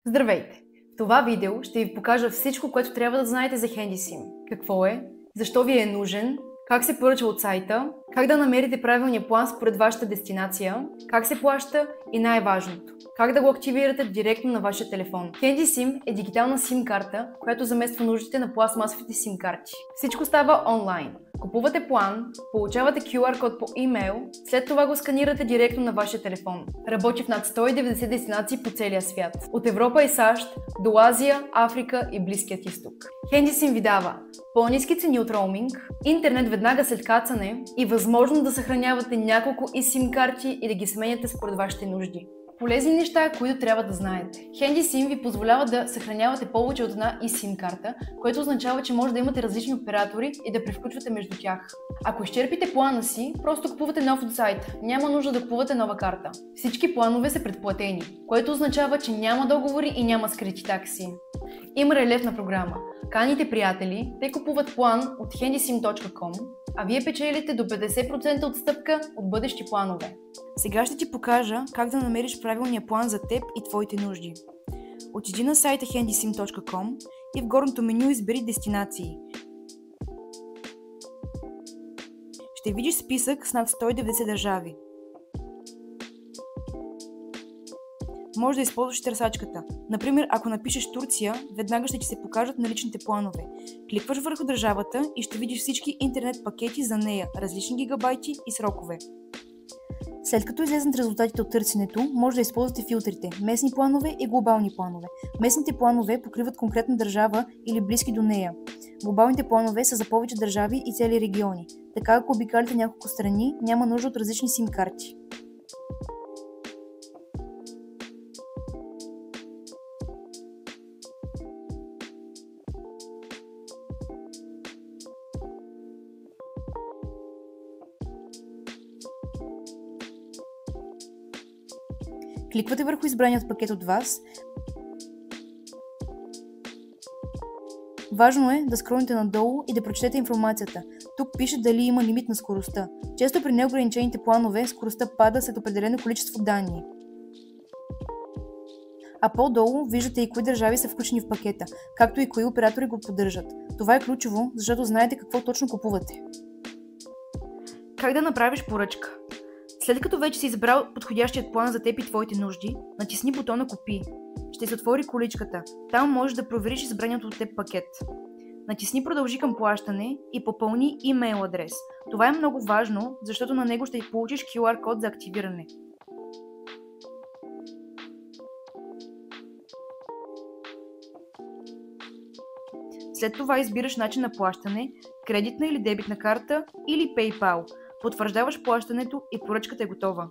Здравейте! В това видео ще ви покажа всичко, което трябва да знаете за HandySIM. Какво е, защо ви е нужен, как се поръча от сайта, как да намерите правилния план според вашата дестинация, как се плаща и най-важното – как да го активирате директно на вашия телефон. HandySIM е дигитална SIM карта, която замества нуждите на пластмасовите SIM карти. Всичко става онлайн. Купувате план, получавате QR код по имейл, след това го сканирате директно на вашия телефон. Работи в над 190 дестинации по целия свят. От Европа и САЩ до Азия, Африка и Близкият изток. HandySIM ви дава по-ниски цени от роуминг, интернет веднага след кацане и възможност да съхранявате няколко eSIM карти и да ги сменяте според вашите нужди. Полезни неща, които трябва да знаете. HandySIM ви позволява да съхранявате повече от една eSIM карта, което означава, че може да имате различни оператори и да превключвате между тях. Ако изчерпите плана си, просто купувате нов от сайта. Няма нужда да купувате нова карта. Всички планове са предплатени, което означава, че няма договори и няма скрити такси. Има релефна програма. Каните приятели, те купуват план от handysim.com, а вие печелите до 50% отстъпка от бъдещи планове. Сега ще ти покажа как да намериш правилния план за теб и твоите нужди. Отиди на сайта handysim.com и в горното меню избери дестинации. Ще видиш списък с над 190 държави. Може да използваш търсачката. Например, ако напишеш Турция, веднага ще ти се покажат наличните планове. Кликваш върху държавата и ще видиш всички интернет пакети за нея, различни гигабайти и срокове. След като излезнат резултатите от търсенето, може да използвате филтрите – местни планове и глобални планове. Местните планове покриват конкретна държава или близки до нея. Глобалните планове са за повече държави и цели региони. Така ако обикалите няколко страни, няма нужда от различни SIM карти. Кликвате върху избраният пакет от вас. Важно е да скролнете надолу и да прочетете информацията. Тук пише дали има лимит на скоростта. Често при неограничените планове скоростта пада след определено количество данни. А по-долу виждате и кои държави са включени в пакета, както и кои оператори го поддържат. Това е ключово, защото знаете какво точно купувате. Как да направиш поръчка? След като вече си избрал подходящият план за теб и твоите нужди, натисни бутона Купи. Ще се отвори количката. Там можеш да провериш избраният от теб пакет. Натисни Продължи към плащане и попълни имейл адрес. Това е много важно, защото на него ще получиш QR код за активиране. След това избираш начин на плащане, кредитна или дебитна карта или PayPal. Потвърждаваш плащането и поръчката е готова.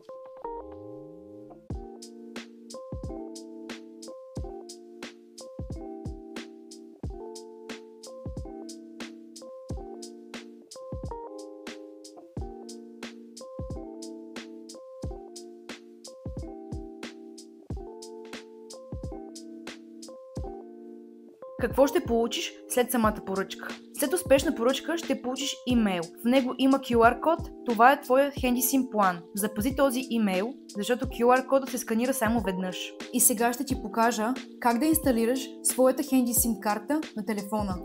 Какво ще получиш след самата поръчка? След успешна поръчка ще получиш имейл. В него има QR код, това е твоя HandySIM план. Запази този имейл, защото QR кодът се сканира само веднъж. И сега ще ти покажа как да инсталираш своята HandySIM карта на телефона.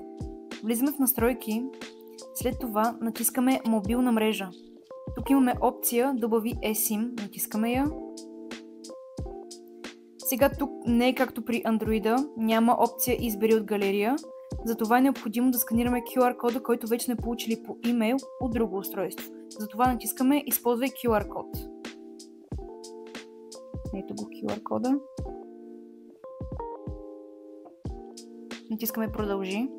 Влизаме в настройки, след това натискаме мобилна мрежа. Тук имаме опция добави eSIM, натискаме я. Сега тук не е както при Android, няма опция избери от галерия, затова е необходимо да сканираме QR кода, който вече сме получили по имейл от друго устройство. Затова натискаме използвай QR код. Ето го QR кода. Натискаме продължи.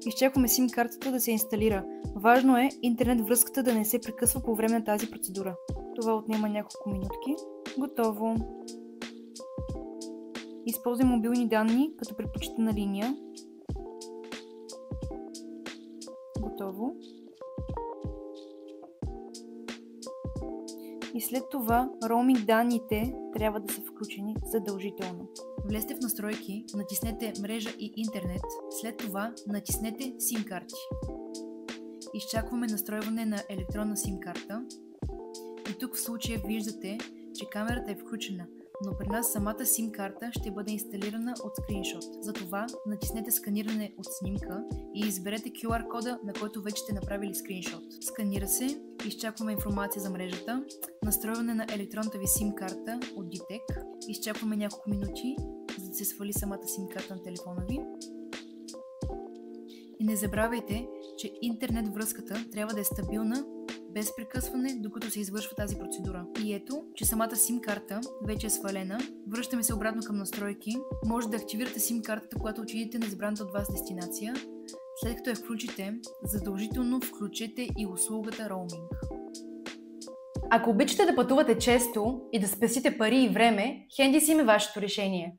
Изчакваме SIM картата да се инсталира. Важно е интернет връзката да не се прекъсва по време на тази процедура. Това отнема няколко минутки. Готово. Използвай мобилни данни, като предпочитана линия. Готово. И след това роуминг данните трябва да са включени задължително. Влезте в настройки, натиснете мрежа и интернет, след това натиснете SIM карти. Изчакваме настройване на електронна SIM карта. И тук в случая виждате, че камерата е включена. но при нас самата SIM карта ще бъде инсталирана от скриншот. Затова натиснете сканиране от снимка и изберете QR кода, на който вече сте направили скриншот. Сканира се, изчакваме информация за мрежата, настройване на електронната ви SIM карта от DTEC, изчакваме няколко минути, за да се свали самата SIM карта на телефона ви. И не забравяйте, че интернет връзката трябва да е стабилна, без прекъсване, докато се извършва тази процедура. И ето, че самата SIM карта вече е свалена. Връщаме се обратно към настройки. Може да активирате SIM картата, когато отидете на избраната от вас дестинация. След като я включите, задължително включете и услугата Roaming. Ако обичате да пътувате често и да спестите пари и време, HandySIM е вашето решение.